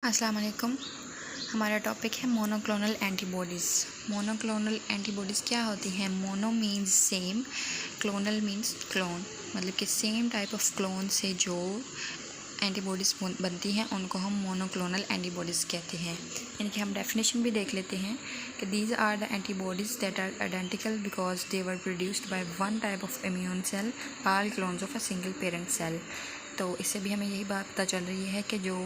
अस्सलाम वालेकुम। हमारा टॉपिक है मोनोक्लोनल एंटीबॉडीज़। मोनोक्लोनल एंटीबॉडीज़ क्या होती हैं? Mono means same, clonal means clone, मतलब कि सेम टाइप ऑफ क्लोन से जो एंटीबॉडीज़ बनती हैं उनको हम मोनोक्लोनल एंटीबॉडीज़ कहते हैं। यानी कि हम डेफिनेशन भी देख लेते हैं कि these are the antibodies that are identical because they were produced by one type of immune cell all clones of a single parent cell. तो इससे भी हमें यही बात पता चल रही है कि जो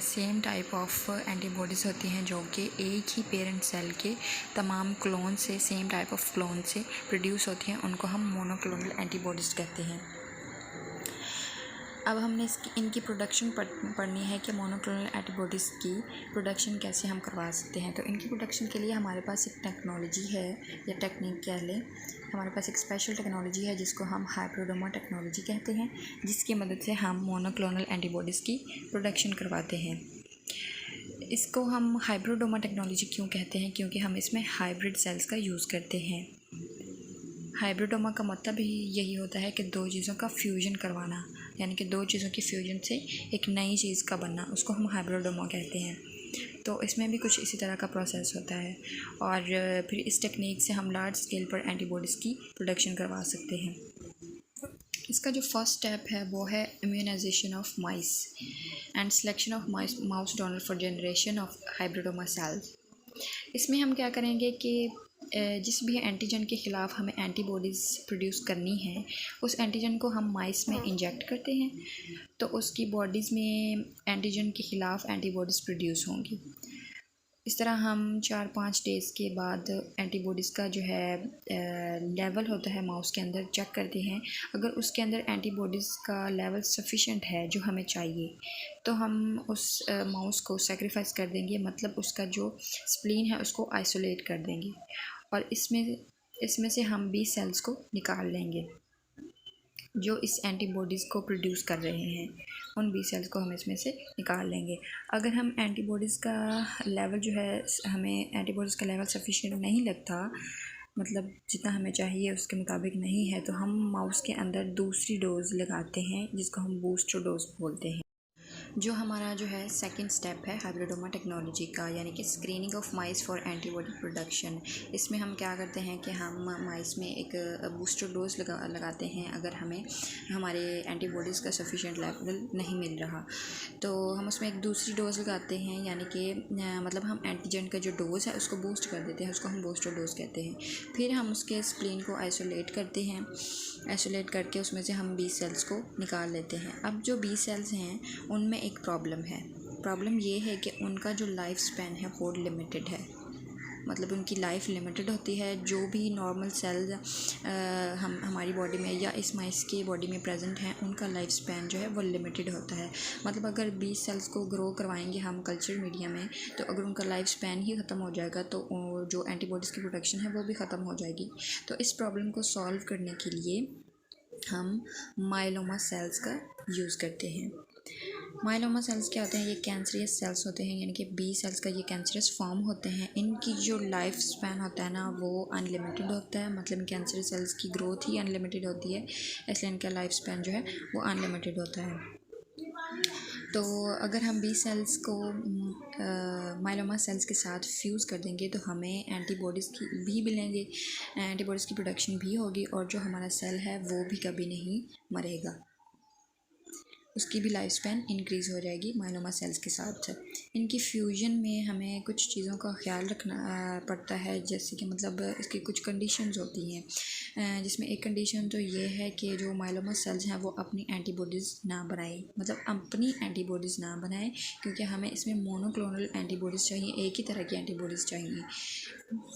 सेम टाइप ऑफ एंटीबॉडीज़ होती हैं जो कि एक ही पेरेंट सेल के तमाम क्लोन से सेम टाइप ऑफ क्लोन से प्रोड्यूस होती हैं उनको हम मोनोक्लोनल एंटीबॉडीज़ कहते हैं। अब हमने इनकी प्रोडक्शन पढ़नी है कि मोनोक्लोनल एंटीबॉडीज़ की प्रोडक्शन कैसे हम करवा सकते हैं। तो इनकी प्रोडक्शन के लिए हमारे पास एक टेक्नोलॉजी है या टेक्निक कह लें, हमारे पास एक स्पेशल टेक्नोलॉजी है जिसको हम हाइब्रिडोमा टेक्नोलॉजी कहते हैं, जिसकी मदद से हम मोनोक्लोनल एंटीबॉडीज़ की प्रोडक्शन करवाते हैं। इसको हम हाइब्रिडोमा टेक्नोलॉजी क्यों कहते हैं? क्योंकि हम इसमें हाइब्रिड सेल्स का यूज़ करते हैं। हाइब्रिडोमा का मतलब ही यही होता है कि दो चीज़ों का फ्यूजन करवाना, यानी कि दो चीज़ों की फ्यूजन से एक नई चीज़ का बनना, उसको हम हाइब्रिडोमा कहते हैं। तो इसमें भी कुछ इसी तरह का प्रोसेस होता है और फिर इस टेक्निक से हम लार्ज स्केल पर एंटीबॉडीज़ की प्रोडक्शन करवा सकते हैं। इसका जो फर्स्ट स्टेप है वो है immunization of mice and selection of mouse donor for generation of hybridoma cells. इसमें हम क्या करेंगे कि जिस भी एंटीजन के ख़िलाफ़ हमें एंटीबॉडीज़ प्रोड्यूस करनी है, उस एंटीजन को हम माइस में इंजेक्ट करते हैं तो उसकी बॉडीज़ में एंटीजन के ख़िलाफ़ एंटीबॉडीज़ प्रोड्यूस होंगी। इस तरह हम 4-5 डेज़ के बाद एंटीबॉडीज़ का जो है लेवल होता है माउस के अंदर चेक करते हैं। अगर उसके अंदर एंटीबॉडीज़ का लेवल सफिशेंट है जो हमें चाहिए, तो हम उस माउस को सेक्रीफाइस कर देंगे, मतलब उसका जो स्प्लीन है उसको आइसोलेट कर देंगे और इसमें से हम 20 सेल्स को निकाल लेंगे जो इस एंटीबॉडीज़ को प्रोड्यूस कर रहे हैं। उन 20 सेल्स को हम इसमें से निकाल लेंगे। अगर हम एंटीबॉडीज़ का लेवल जो है, हमें एंटीबॉडीज़ का लेवल सफिशिएंट नहीं लगता, मतलब जितना हमें चाहिए उसके मुताबिक नहीं है, तो हम माउस के अंदर दूसरी डोज़ लगाते हैं जिसको हम बूस्टर डोज़ बोलते हैं। जो हमारा जो है सेकंड स्टेप है हाइब्रिडोमा टेक्नोलॉजी का, यानी कि screening of mice for antibody production. इसमें हम क्या करते हैं कि हम माइस में एक बूस्टर डोज लगाते हैं अगर हमें हमारे एंटीबॉडीज़ का सफिशिएंट लेवल नहीं मिल रहा, तो हम उसमें एक दूसरी डोज़ लगाते हैं, यानी कि मतलब हम एंटीजन का जो डोज़ है उसको बूस्ट कर देते हैं, उसको हम बूस्टर डोज़ कहते हैं। फिर हम उसके स्प्लीन को आइसोलेट करते हैं, आइसोलेट करके उसमें से हम 20 सेल्स को निकाल लेते हैं। अब जो 20 सेल्स हैं उनमें एक प्रॉब्लम है। प्रॉब्लम ये है कि उनका जो लाइफ स्पैन है वो लिमिटेड है, मतलब उनकी लाइफ लिमिटेड होती है। जो भी नॉर्मल सेल्स हमारी बॉडी में या इस माइस की बॉडी में प्रेजेंट हैं उनका लाइफ स्पैन जो है वो लिमिटेड होता है। मतलब अगर 20 सेल्स को ग्रो करवाएंगे हम कल्चर मीडिया में, तो अगर उनका लाइफ स्पैन ही ख़त्म हो जाएगा तो जो एंटीबॉडीज़ की प्रोडक्शन है वो भी ख़त्म हो जाएगी। तो इस प्रॉब्लम को सॉल्व करने के लिए हम माइलोमा सेल्स का यूज़ करते हैं। माइलोमा सेल्स क्या होते हैं? ये कैंसरियस सेल्स होते हैं, यानी कि बी सेल्स का ये कैंसरस फॉर्म होते हैं। इनकी जो लाइफ स्पैन होता है ना वो अनलिमिटेड होता है, मतलब कैंसरस सेल्स की ग्रोथ ही अनलिमिटेड होती है, इसलिए इनका लाइफ स्पैन जो है वो अनलिमिटेड होता है। तो अगर हम बी सेल्स को माइलोमा सेल्स के साथ फ्यूज़ कर देंगे तो हमें एंटीबॉडीज़ की भी मिलेंगे, एंटीबॉडीज़ की प्रोडक्शन भी होगी और जो हमारा सेल है वो भी कभी नहीं मरेगा, उसकी भी लाइफ स्पैन इंक्रीज़ हो जाएगी माइलोमा सेल्स के साथ। इनकी फ्यूजन में हमें कुछ चीज़ों का ख्याल रखना पड़ता है, जैसे कि मतलब इसकी कुछ कंडीशंस होती हैं, जिसमें एक कंडीशन तो ये है कि जो माइलोमा सेल्स हैं वो अपनी एंटीबॉडीज़ ना बनाए, मतलब अपनी एंटीबॉडीज़ ना बनाए, क्योंकि हमें इसमें मोनोक्लोनल एंटीबॉडीज़ चाहिए, एक ही तरह की एंटीबॉडीज़ चाहिए।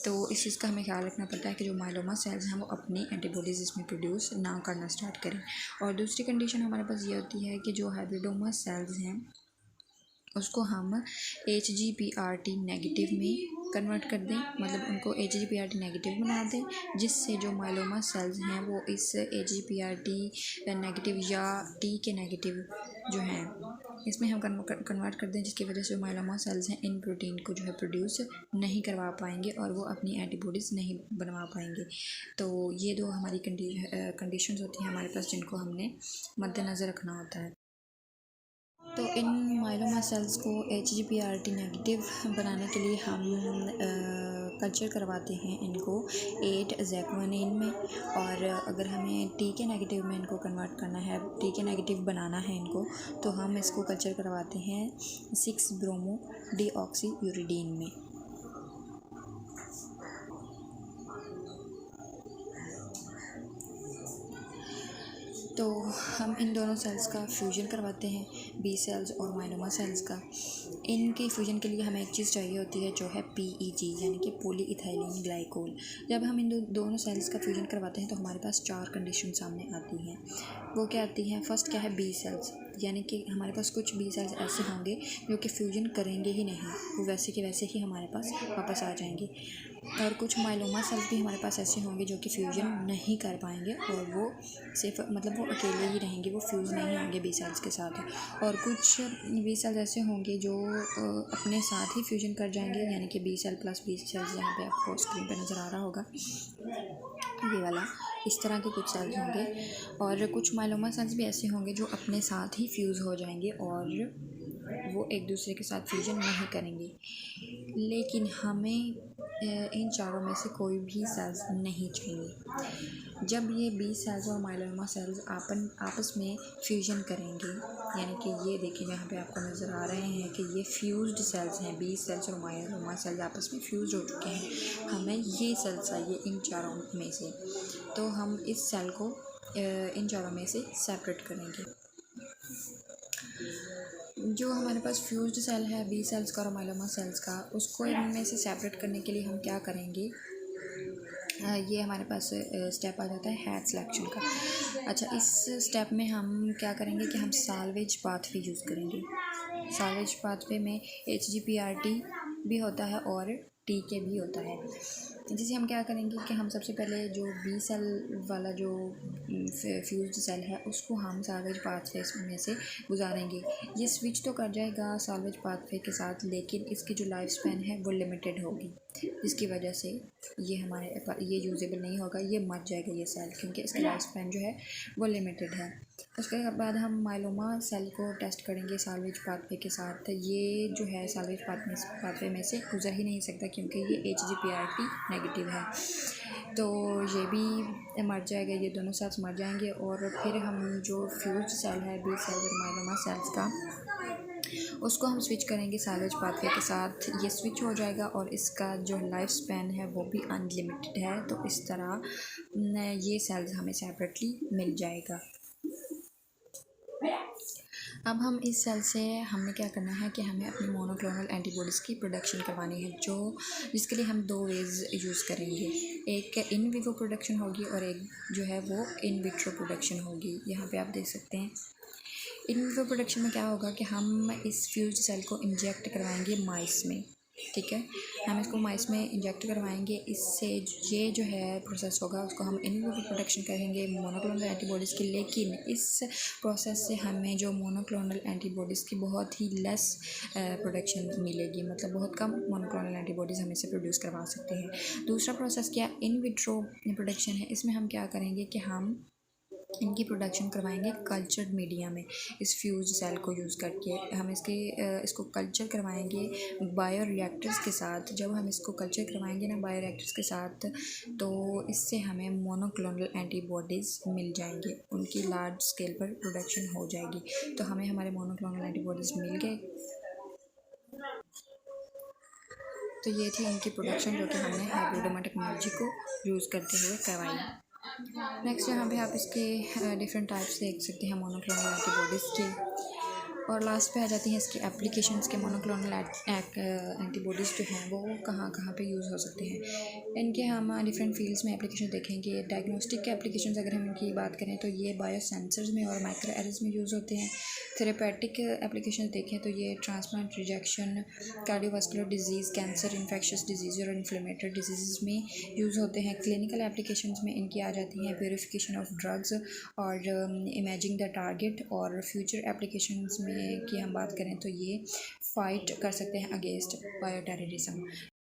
तो इस चीज़ का हमें ख्याल रखना पड़ता है कि जो माइलोमा सेल्स हैं वो अपनी एंटीबॉडीज़ इसमें प्रोड्यूस ना करना स्टार्ट करें। और दूसरी कंडीशन हमारे पास ये होती है कि जो हाइब्रिडोमा सेल्स हैं उसको हम HGPRT नेगेटिव में कन्वर्ट कर दें, मतलब उनको HGPRT नेगेटिव बना दें, जिससे जो माइलोमा सेल्स हैं वो इस HGPRT नेगेटिव या T के नेगेटिव जो हैं इसमें हम कन्वर्ट कर दें, जिसकी वजह से जो माइलोमा सेल्स हैं इन प्रोटीन को जो है प्रोड्यूस नहीं करवा पाएंगे और वो अपनी एंटीबॉडीज़ नहीं बनवा पाएंगे। तो ये दो हमारी कंडीशंस होती हैं हमारे पास, जिनको हमने मद्देनज़र रखना होता है। तो इन माइलोमा सेल्स को HGPRT नेगेटिव बनाने के लिए हम कल्चर करवाते हैं इनको 8 ज़ैक्वानिन में, और अगर हमें टी के नेगेटिव में इनको कन्वर्ट करना है, टी के नेगेटिव बनाना है इनको, तो हम इसको कल्चर करवाते हैं 6 ब्रोमो डीऑक्सीयूरिडीन में। तो हम इन दोनों सेल्स का फ्यूजन करवाते हैं, बी सेल्स और माइलोमा सेल्स का। इनके फ्यूजन के लिए हमें एक चीज़ चाहिए होती है जो है PEG यानी कि पॉलीइथाइलिन ग्लाइकोल। जब हम इन दोनों सेल्स का फ्यूजन करवाते हैं तो हमारे पास 4 कंडीशन सामने आती हैं। वो क्या आती हैं? फर्स्ट क्या है? बी सेल्स, यानी कि हमारे पास कुछ बी सेल्स ऐसे होंगे जो कि फ्यूजन करेंगे ही नहीं, वो वैसे के वैसे ही हमारे पास वापस आ जाएंगे। और कुछ माइलोमा सेल्स भी हमारे पास ऐसे होंगे जो कि फ्यूजन नहीं कर पाएंगे और वो सिर्फ मतलब वो अकेले ही रहेंगे, वो फ्यूज़ नहीं होंगे बी सेल्स के साथ। और कुछ बी सेल्स ऐसे होंगे जो अपने साथ ही फ्यूजन कर जाएंगे, यानी कि B cell plus B cells, यहाँ पे आपको स्क्रीन पे नज़र आ रहा होगा ये वाला, इस तरह के कुछ सेल्स होंगे। और कुछ माइलोमा सेल्स भी ऐसे होंगे जो अपने साथ ही फ्यूज़ हो जाएंगे और वो एक दूसरे के साथ फ्यूजन नहीं करेंगे। लेकिन हमें इन चारों में से कोई भी सेल्स नहीं चाहिए। जब ये बी सेल्स और माइलोमा सेल्स आपस में फ्यूजन करेंगे, यानी कि ये देखिए यहाँ पे आपको नज़र आ रहे हैं कि ये फ्यूज्ड सेल्स हैं, बी सेल्स और माइलोमा सेल्स आपस में फ्यूज हो चुके हैं। हमें ये सेल चाहिए इन चारों में से, तो हम इस सेल को इन चारों में से सेपरेट करेंगे। जो हमारे पास फ्यूज्ड सेल है बी सेल्स का और माइलोमा सेल्स का, उसको इनमें से सेपरेट करने के लिए हम क्या करेंगे? ये हमारे पास स्टेप आ जाता है हैट सिलेक्शन का। अच्छा, इस स्टेप में हम क्या करेंगे कि हम साल्वेज पाथवे यूज़ करेंगे। साल्वेज पाथवे में HGPRT भी होता है और TK भी होता है। जिसे हम क्या करेंगे कि हम सबसे पहले जो बी सेल वाला जो फ्यूज्ड सेल है उसको हम साल्वेज पाथवे में से गुजारेंगे। ये स्विच तो कर जाएगा साल्वेज पाथवे के साथ, लेकिन इसकी जो लाइफ स्पैन है वो लिमिटेड होगी, जिसकी वजह से ये ये यूजेबल नहीं होगा, ये मर जाएगा ये सेल, क्योंकि इसकी लाइफ स्पैन जो है वो लिमिटेड है। उसके बाद हम माइलोमा सेल को टेस्ट करेंगे साल्वेज पाथवे के साथ। ये जो है साल्वेज पाथवे में से गुजर ही नहीं सकता, क्योंकि ये HGPRT नेगेटिव है, तो ये भी मर जाएगा, ये दोनों सेल्स मर जाएंगे। और फिर हम जो फ्यूज्ड सेल है बी सेल और माइलोमा सेल्स का, उसको हम स्विच करेंगे साल्वेज पाथवे के साथ। ये स्विच हो जाएगा और इसका जो लाइफ स्पैन है वो भी अनलिमिटेड है, तो इस तरह ये सेल्स हमें सेपरेटली मिल जाएगा। अब हम इस सेल से हमने क्या करना है कि हमें अपनी मोनोक्लोनल एंटीबॉडीज़ की प्रोडक्शन करवानी है, जिसके लिए हम 2 वेज़ यूज़ करेंगे। एक इन विवो प्रोडक्शन होगी और एक जो है वो इन विट्रो प्रोडक्शन होगी। यहाँ पे आप देख सकते हैं इन विवो प्रोडक्शन में क्या होगा कि हम इस फ्यूज्ड सेल को इंजेक्ट करवाएंगे माइस में, ठीक है। हम इसको माइस में इंजेक्ट करवाएंगे, इससे ये जो है प्रोसेस होगा उसको हम इन विवो प्रोडक्शन करेंगे मोनोक्लोनल एंटीबॉडीज़ की। लेकिन इस प्रोसेस से हमें जो मोनोक्लोनल एंटीबॉडीज़ की बहुत ही लेस प्रोडक्शन मिलेगी, मतलब बहुत कम मोनोक्लोनल एंटीबॉडीज़ हम इससे प्रोड्यूस करवा सकते हैं। दूसरा प्रोसेस क्या इन विट्रो प्रोडक्शन है, इसमें हम क्या करेंगे कि हम इनकी प्रोडक्शन करवाएंगे कल्चर्ड मीडिया में। इस फ्यूज सेल को यूज़ करके हम इसको कल्चर करवाएंगे बायो रिएक्टर्स के साथ। जब हम इसको कल्चर करवाएंगे ना बायो रिएक्टर्स के साथ, तो इससे हमें मोनोक्लोनल एंटीबॉडीज़ मिल जाएंगे, उनकी लार्ज स्केल पर प्रोडक्शन हो जाएगी। तो हमें हमारे मोनोक्लोनल एंटीबॉडीज़ मिल गए। तो ये थी उनकी प्रोडक्शन जो कि हमने हाइब्रिडोमा टेक्नोलॉजी को यूज़ करते हुए करवाई। नेक्स्ट यहाँ पे आप इसके डिफरेंट टाइप्स देख सकते हैं मोनोक्लोनल एंटीबॉडीज़ के। और लास्ट पे आ जाती हैं इसकी एप्लीकेशंस के। मोनोक्लोनल एंटीबॉडीज़ जो हैं वो कहाँ कहाँ पे यूज़ हो सकते हैं। इनके हम डिफरेंट फील्ड्स में एप्लीकेशन देखेंगे। डायग्नोस्टिक के एप्लीकेशंस अगर हम इनकी बात करें तो ये बायो सेंसर्स में और माइक्रो एरेज में यूज़ होते हैं। थेरेपेटिक एप्लीकेशन देखें तो ये transplant, rejection, cardiovascular disease, cancer, infectious disease और इन्फ्लेमेटरी डिजीज़ में यूज़ होते हैं। क्लिनिकल एप्लीकेशंस में इनकी आ जाती हैं प्यूरिफिकेशन ऑफ ड्रग्स और इमेजिंग द टारगेट। और फ्यूचर एप्लीकेशंस में की हम बात करें तो ये फ़ाइट कर सकते हैं अगेंस्ट बायो टेररिज्म।